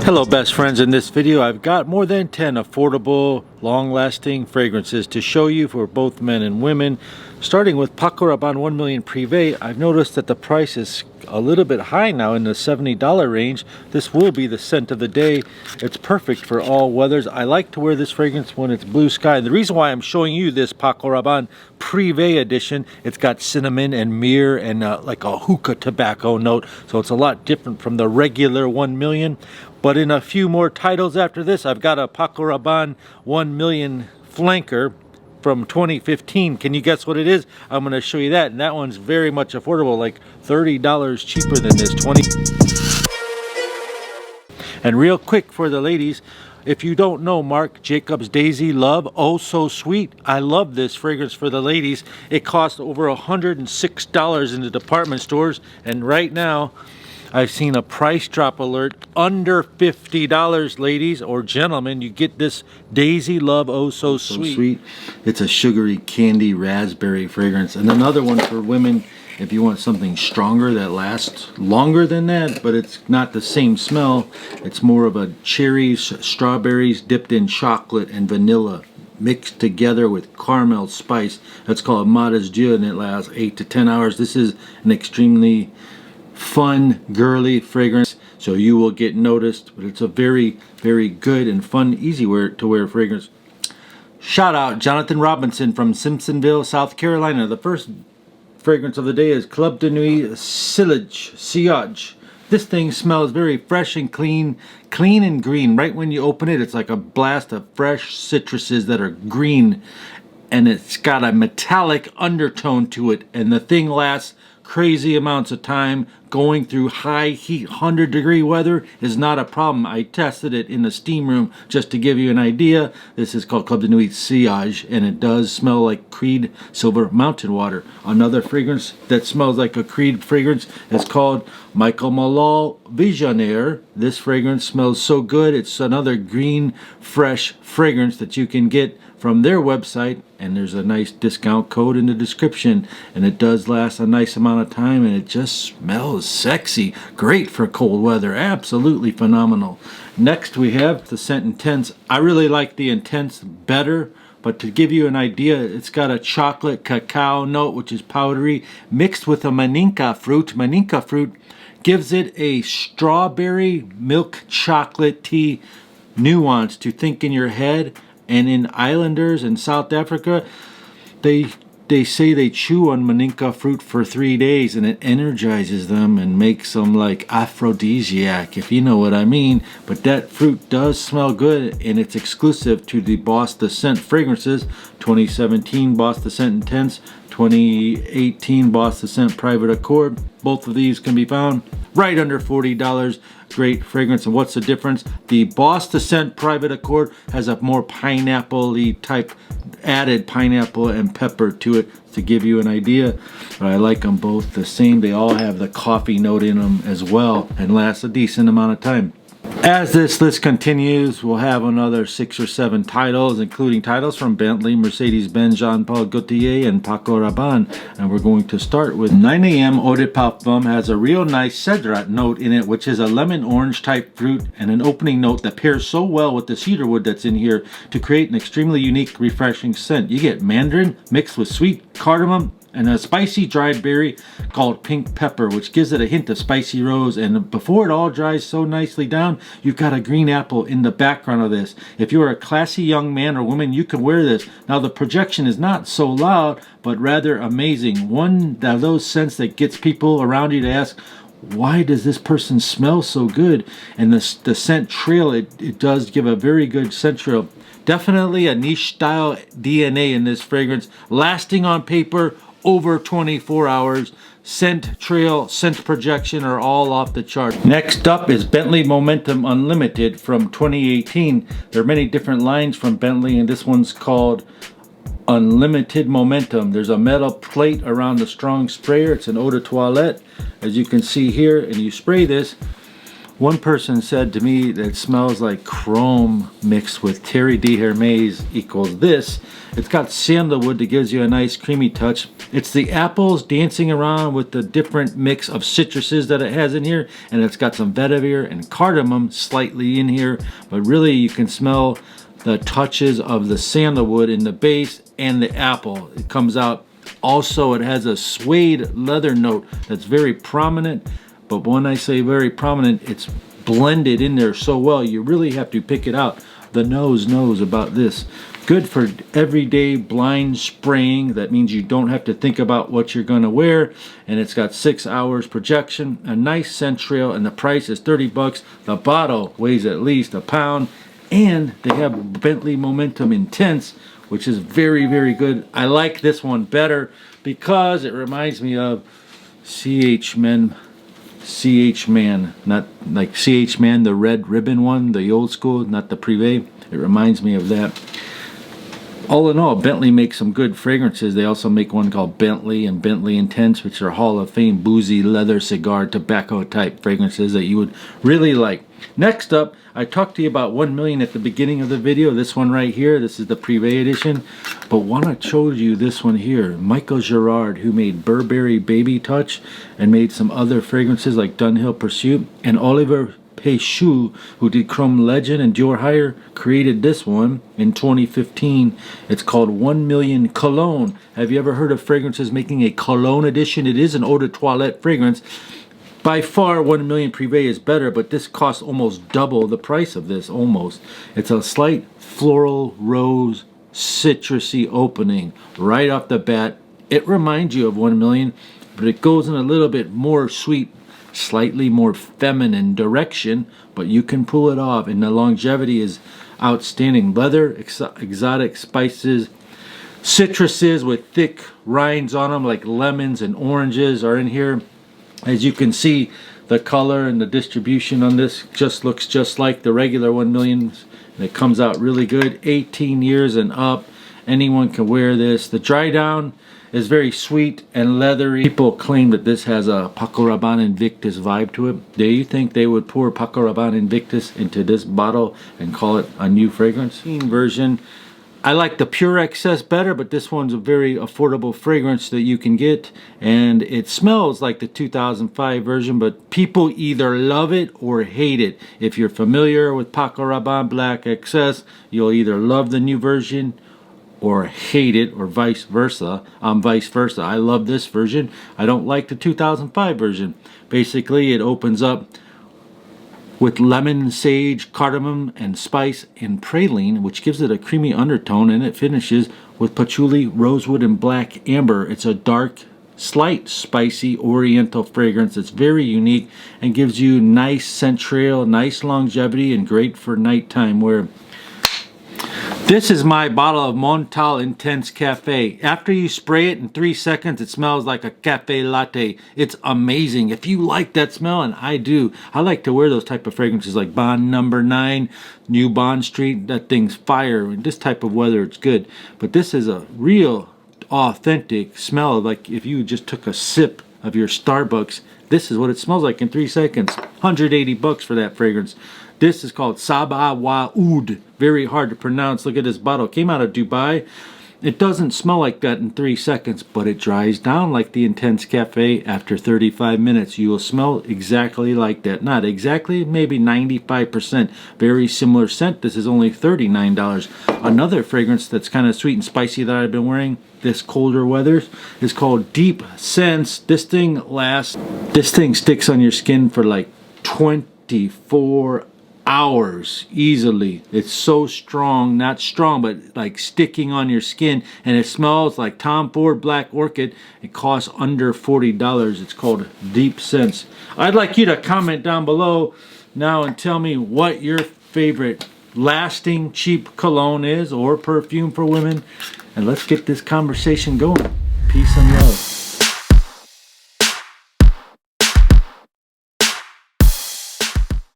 Hello best friends, in this video I've got more than 10 affordable long-lasting fragrances to show you for both men and women. Starting with Paco Rabanne 1 Million Privé, I've noticed that the price is a little bit high now in the $70 range. This will be the scent of the day. It's perfect for all weathers. I like to wear this fragrance when it's blue sky. The reason why I'm showing you this Paco Rabanne Privé edition, it's got cinnamon and myrrh and like a hookah tobacco note, so it's a lot different from the regular 1 Million. But in a few more titles after this, I've got a Paco Rabanne 1 Million Flanker from 2015. Can you guess what it is? I'm going to show you that, and that one's very much affordable, like $30 cheaper than this, 20. And real quick for the ladies, if you don't know Marc Jacobs Daisy Love, oh so sweet, I love this fragrance for the ladies. It costs over $106 in the department stores, and right now I've seen a price drop alert under $50, ladies or gentlemen. You get this Daisy Love Oh So Sweet. It's a sugary candy raspberry fragrance. And another one for women, if you want something stronger that lasts longer than that, but it's not the same smell. It's more of a cherries, strawberries dipped in chocolate and vanilla, mixed together with caramel spice. That's called Modest Dieu, and it lasts 8 to 10 hours. This is an extremely fun, girly fragrance, so you will get noticed, but it's a very, very good and fun, easy to wear fragrance. Shout out Jonathan Robinson from Simpsonville, South Carolina. The first fragrance of the day is Club de Nuit Sillage. This thing smells very fresh and clean and green. Right when you open it, it's like a blast of fresh citruses that are green, and it's got a metallic undertone to it, and the thing lasts crazy amounts of time. Going through high heat 100-degree weather is not a problem. I tested it in the steam room just to give you an idea. This is called Club de Nuit Sillage, and it does smell like Creed Silver Mountain Water. Another fragrance that smells like a Creed fragrance is called Michael Malal Visionaire. This fragrance smells so good. It's another green, fresh fragrance that you can get from their website, and there's a nice discount code in the description, and it does last a nice amount of time, and it just smells sexy. Great for cold weather. Absolutely phenomenal. Next we have the scent Intense. I really like the Intense better, but to give you an idea, it's got a chocolate cacao note, which is powdery, mixed with a maninka fruit. Maninka fruit gives it a strawberry milk chocolate tea nuance to think in your head. And in Islanders in South Africa, they say they chew on maninka fruit for 3 days, and it energizes them and makes them like aphrodisiac, if you know what I mean. But that fruit does smell good, and it's exclusive to the Boss the Scent fragrances. 2017 Boss the Scent Intense, 2018 Boss the Scent Private Accord. Both of these can be found right under $40. Great fragrance. And what's the difference? The Boss the Scent Private Accord has a more pineapple-y type, added pineapple and pepper to it, to give you an idea. But I like them both the same. They all have the coffee note in them as well, and last a decent amount of time. As this list continues, we'll have another 6 or 7 titles, including titles from Bentley, Mercedes-Benz, Jean Paul Gaultier, and Paco Rabanne. And we're going to start with 9 AM Eau de Parfum. Has a real nice cedrat note in it, which is a lemon orange type fruit, and an opening note that pairs so well with the cedar wood that's in here to create an extremely unique, refreshing scent. You get mandarin mixed with sweet cardamom and a spicy dried berry called pink pepper, which gives it a hint of spicy rose. And before it all dries so nicely down, you've got a green apple in the background of this. If you're a classy young man or woman, you can wear this. Now the projection is not so loud, but rather amazing. One of those scents that gets people around you to ask, why does this person smell so good? And the scent trail, it does give a very good scent trail. Definitely a niche style DNA in this fragrance, lasting on paper over 24 hours. Scent trail, scent projection are all off the chart. Next up is Bentley Momentum Unlimited from 2018. There are many different lines from Bentley, and this one's called Unlimited Momentum. There's a metal plate around the strong sprayer. It's an eau de toilette, as you can see here, and you spray this One person said to me that it smells like chrome mixed with Terry D. Hermes equals this. It's got sandalwood that gives you a nice creamy touch. It's the apples dancing around with the different mix of citruses that it has in here, and it's got some vetiver and cardamom slightly in here, but really you can smell the touches of the sandalwood in the base and the apple. It comes out. Also, it has a suede leather note that's very prominent. But when I say very prominent, it's blended in there so well, you really have to pick it out. The nose knows about this. Good for everyday blind spraying. That means you don't have to think about what you're going to wear. And it's got 6 hours projection, a nice scent trail, and the price is 30 bucks. The bottle weighs at least a pound. And they have Bentley Momentum Intense, which is very, very good. I like this one better because it reminds me of CH Man, not like CH Man, the red ribbon one, the old school, not the Privé. It reminds me of that. All in all, Bentley makes some good fragrances. They also make one called Bentley and Bentley Intense, which are Hall of Fame boozy leather cigar tobacco type fragrances that you would really like. Next up, I talked to you about 1 million at the beginning of the video. This one right here, this is the Privé edition. But want to show you this one here. Michael Girard, who made Burberry Baby Touch and made some other fragrances like Dunhill Pursuit, and Oliver Peychou, who did Chrome Legend and Dior Hire, created this one in 2015. It's called 1 Million Cologne. Have you ever heard of fragrances making a cologne edition? It is an eau de toilette fragrance. By far, 1 million Privé is better, but this costs almost double the price of this, almost. It's a slight floral, rose, citrusy opening right off the bat. It reminds you of 1 million, but it goes in a little bit more sweet, slightly more feminine direction, but you can pull it off, and the longevity is outstanding. Leather, exotic spices, citruses with thick rinds on them like lemons and oranges are in here. As you can see, the color and the distribution on this just looks just like the regular 1 million, and it comes out really good. 18 years and up, anyone can wear this. The dry down is very sweet and leathery. People claim that this has a Paco Rabanne Invictus vibe to it. Do you think they would pour Paco Rabanne Invictus into this bottle and call it a new fragrance? Version. I like the Pure Excess better, but this one's a very affordable fragrance that you can get, and it smells like the 2005 version, but people either love it or hate it. If you're familiar with Paco Rabanne Black Excess, you'll either love the new version or hate it, or vice versa. I love this version. I don't like the 2005 version. Basically, it opens up with lemon, sage, cardamom, and spice, and praline, which gives it a creamy undertone, and it finishes with patchouli, rosewood, and black amber. It's a dark, slight, spicy, oriental fragrance. It's very unique and gives you nice scent trail, nice longevity, and great for nighttime wear. This is my bottle of Montblanc Intense Cafe. After you spray it in 3 seconds, it smells like a cafe latte. It's amazing. If you like that smell, and I do, I like to wear those type of fragrances like Bond Number 9, New Bond Street. That thing's fire. In this type of weather, it's good. But this is a real, authentic smell. Like if you just took a sip of your Starbucks, this is what it smells like in 3 seconds. 180 bucks for that fragrance. This is called Sabah Wa Oud. Very hard to pronounce. Look at this bottle. It came out of Dubai. It doesn't smell like that in 3 seconds, but it dries down like the Intense Cafe after 35 minutes. You will smell exactly like that. Not exactly, maybe 95%. Very similar scent. This is only $39. Another fragrance that's kind of sweet and spicy that I've been wearing this colder weather is called Deep Sense. This thing sticks on your skin for like 24 hours easily. It's so strong, not strong, but like sticking on your skin, and it smells like Tom Ford Black Orchid. It costs under $40. It's called Deep Sense. I'd like you to comment down below now and tell me what your favorite lasting cheap cologne is, or perfume for women, and let's get this conversation going. Peace and love.